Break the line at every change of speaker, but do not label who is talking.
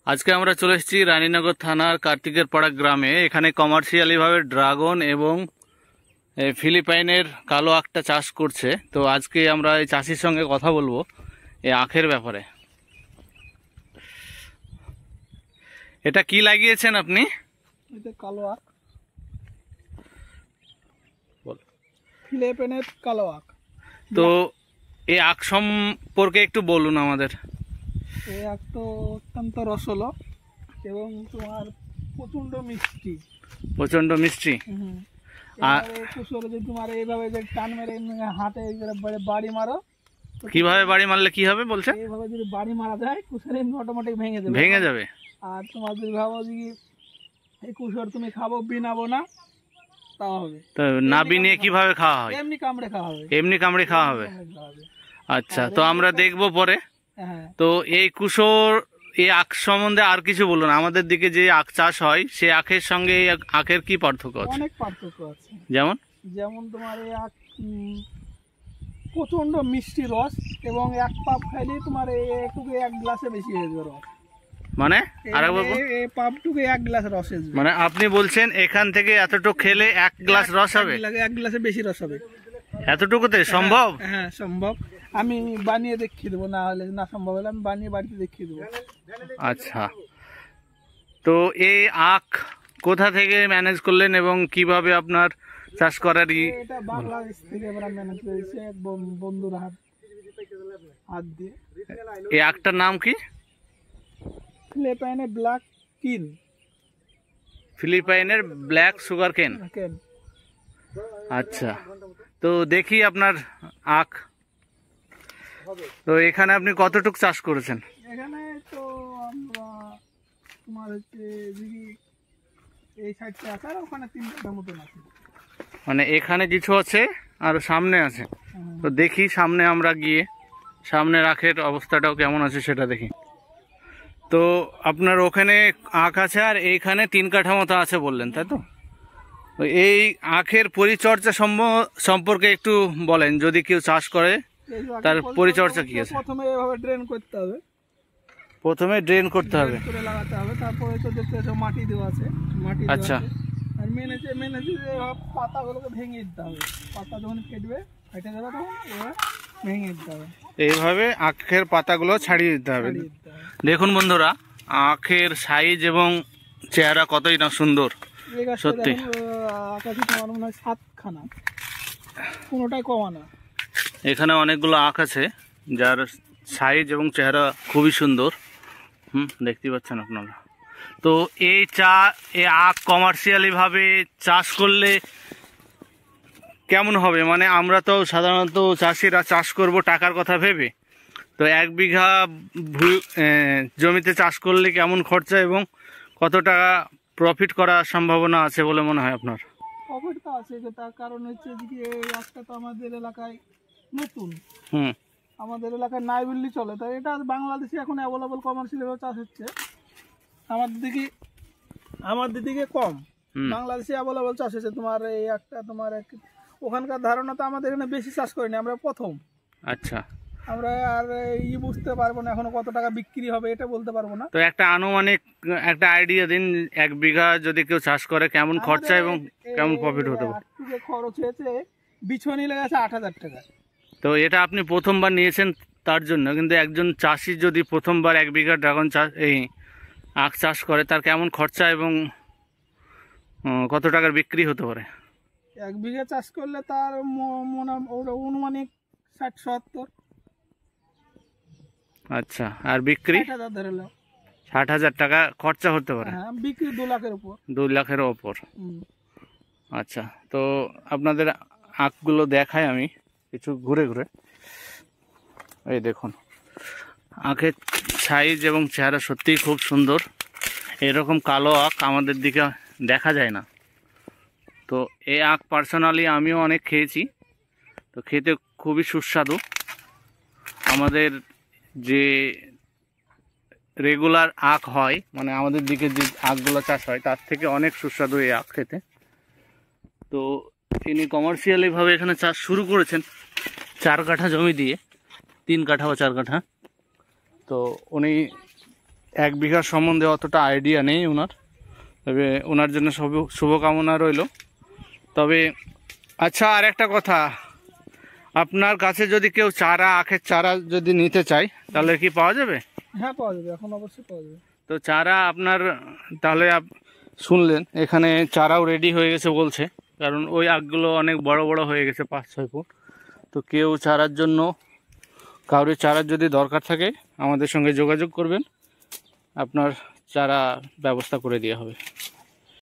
আজকে আমরা চলে এসেছি রানীনগর থানার কার্তিকের পাড়া গ্রামে। এখানে কমার্শিয়ালি ভাবে ড্রাগন এবং ফিলিপাইনের কালো আখটা চাষ করছে। তো আজকে আমরা এই চাষির সঙ্গে কথা বলবো এই আখের ব্যাপারে। এটা কি লাগিয়েছেন আপনি?
এটা কালো আখ, ফিলিপাইনের কালো আখ।
তো এই আখ সম্পর্কে একটু বলুন আমাদের।
এই আখ তো অত্যন্ত রসলো এবং তোমার প্রচন্ড মিষ্টি।
প্রচন্ড মিষ্টি।
আর কুশোর যে তোমার এইভাবে যে টান মেরে হাতে বাড়ি মারো।
কিভাবে বাড়ি মারলে কি হবে বলছে?
এইভাবে যদি বাড়ি মারা যায় কুশোর এমনি অটোমেটিক
ভেঙে যাবে।
আর তোমার যদি ভাবো যে এই কুশোর তুমি খাবো বিনাবো না, তা হবে।
তো না বিনিয়ে কিভাবে খাওয়া হয়?
এমনি কামড়ে খাওয়া হবে।
এমনি কামড়ে খাওয়া হবে। আচ্ছা, তো আমরা দেখবো পরে। তো এই কুশোর এই আখ সম্বন্ধে আর কিছু বলুন। আমাদের দিকে যে আখ চাষ হয় সে আখের সঙ্গে এই আখের কি পার্থক্য আছে?
অনেক পার্থক্য আছে।
যেমন
যেমন তোমার এই আখ প্রচন্ড মিষ্টি রস এবং এক পাপ খাইলে তোমার এইটুকু এক গ্লাসে বেশি হয়ে যাবে রস।
মানে আরেকবার
এই পাপটুকু এক গ্লাস রস হয়ে যাবে।
মানে আপনি বলছেন এখান থেকে এতটুকু খেলে এক গ্লাস রস হবে?
এক গ্লাসে বেশি রস হবে।
এতটুকুতে সম্ভব?
হ্যাঁ সম্ভব। আমি বানিয়ে দেখিয়ে দেবো, না হলে না সম্ভব হলে আমি বানিয়ে বাড়িতে দেখিয়ে দেবো।
আচ্ছা, তো এই আখ কোথা থেকে ম্যানেজ করলেন এবং কিভাবে আপনার চাষ করারই?
এটা বাংলাদেশ থেকে আমরা ম্যানেজ করেছি এক বন্ধুর হাত দিয়ে।
এই আখটার নাম কি?
ফিলিপাইনের ব্ল্যাক কিন।
ফিলিপাইনের ব্ল্যাক সুগার কেন। আচ্ছা, তো দেখি আপনার আখ। তো এখানে আপনি কতটুক চাষ করেছেন?
এখানে তো আমরা তোমার হচ্ছে এই সাইডটা আছে আর ওখানে 3 কাঠা মতন আছে।
মানে এখানে কিছু আছে আর সামনে আছে। তো দেখি সামনে আমরা গিয়ে সামনে আখের অবস্থাটাও কেমন আছে সেটা দেখি। তো আপনার ওখানে আখ আছে আর এইখানে 3 কাঠা মতো আছে বললেন, তাই তো? এই আখের পরিচর্যা সম্পর্কে একটু বলেন, যদি কেউ চাষ করে তার পরিচর্যা কি আছে?
প্রথমে এভাবে ড্রেন করতে হবে।
প্রথমে ড্রেন করতে হবে,
করে লাগাতে হবে। তারপরে তো দেখতে মাটি দেওয়া আছে, মাটি।
আচ্ছা,
আর মেনে পাতাগুলোকে ভেঙে দিতে হবে। পাতা যখন কেটে যাবে তখন এবার ভেঙে দিতে হবে।
এইভাবে আখের পাতাগুলো ছাড়িয়ে দিতে হবে। দেখুন বন্ধুরা, আখের সাইজ এবং চেহারা কতই না সুন্দর সত্যি।
আকাশে তোমার মনে হয় 7খানা, কোনোটাই কমা না।
এখানে অনেকগুলো আখ আছে যার সাইজ এবং চেহারা খুবই সুন্দর। দেখতে পাচ্ছেন আপনারা। তো এই আখ কমার্শিয়ালি ভাবে চাষ করলে কেমন হবে? মানে আমরা তো সাধারণত চাষিরা চাষ করব টাকার কথা ভেবে। তো 1 বিঘা জমিতে চাষ করলে কেমন খরচা এবং কত টাকা প্রফিট করার সম্ভাবনা আছে বলে মনে হয় আপনার?
প্রফিট তো আছে, তার কারণ হচ্ছে যে এই আখটা তো আমাদের এলাকায় নতুন। আমাদের এলাকায় নাই বললে চলে। তাই এটা বাংলাদেশে এখন অ্যাভেলেবল কমার্শিয়াল চাষ হচ্ছে। আমাদের দিকে কম, বাংলাদেশে অ্যাভেলেবল চাষ হচ্ছে। তোমার এই একটা তোমার ওখানকার ধারণা তো আমাদের এখানে বেশি চাষ করিনি, আমরা প্রথম।
আচ্ছা,
আমরা আর বুঝতে পারবো না এখনো কত টাকা বিক্রি হবে এটা বলতে পারবো না।
তো একটা আনুমানিক একটা আইডিয়া দিন, 1 বিঘা যদি কেউ চাষ করে কেমন খরচা এবং কেমন প্রফিট হতে পারে?
খরচ হয়েছে বিছনি লেগেছে 8,000 টাকা।
তো এটা আপনি প্রথমবার নিয়েছেন তার জন্য, কিন্তু একজন চাষি যদি প্রথমবার 1 বিঘা ড্রাগন চাষ এই আখ চাষ করে তার কেমন খরচা এবং কত টাকার বিক্রি হতে পারে?
1 বিঘা চাষ করলে তার অনুমানিক 60-70।
আচ্ছা, আর বিক্রি 60,000 টাকা খরচা হতে পারে।
বিক্রি 2 লাখের উপর।
2 লাখের ওপর। আচ্ছা, তো আপনাদের আখগুলো দেখাই আমি কিছু ঘুরে ঘুরে। এই দেখুন, আখের সাইজ এবং চেহারা সত্যিই খুব সুন্দর। এরকম কালো আখ আমাদের দিকে দেখা যায় না। তো এই আখ পার্সোনালি আমিও অনেক খেয়েছি, তো খেতে খুবই সুস্বাদু। আমাদের যে রেগুলার আখ হয়, মানে আমাদের দিকে যে আখগুলো চাষ হয় তার থেকে অনেক সুস্বাদু এই আখ খেতে। তো তিনি কমার্শিয়ালিভাবে এখানে চাষ শুরু করেছেন 4 কাঠা জমি দিয়ে, 3 কাঠা বা 4 কাঠা। তো উনি 1 বিঘা সম্বন্ধে অতটা আইডিয়া নেই ওনার, তবে ওনার জন্য শুভকামনা রইল। তবে আচ্ছা, আর একটা কথা, আপনার কাছে যদি কেউ চারা, আখের চারা যদি নিতে চায় তাহলে কি পাওয়া যাবে?
হ্যাঁ, পাওয়া যাবে, এখন অবশ্যই পাওয়া যাবে।
তো চারা আপনার, তাহলে শুনলেন এখানে চারাও রেডি হয়ে গেছে বলছে, কারণ ওই আখগুলো অনেক বড় বড় হয়ে গেছে, 5-6 ফুট। তো কেউ চারার জন্য, কারোর চারার যদি দরকার থাকে আমাদের সঙ্গে যোগাযোগ করবেন, আপনার চারা ব্যবস্থা করে দেওয়া হবে।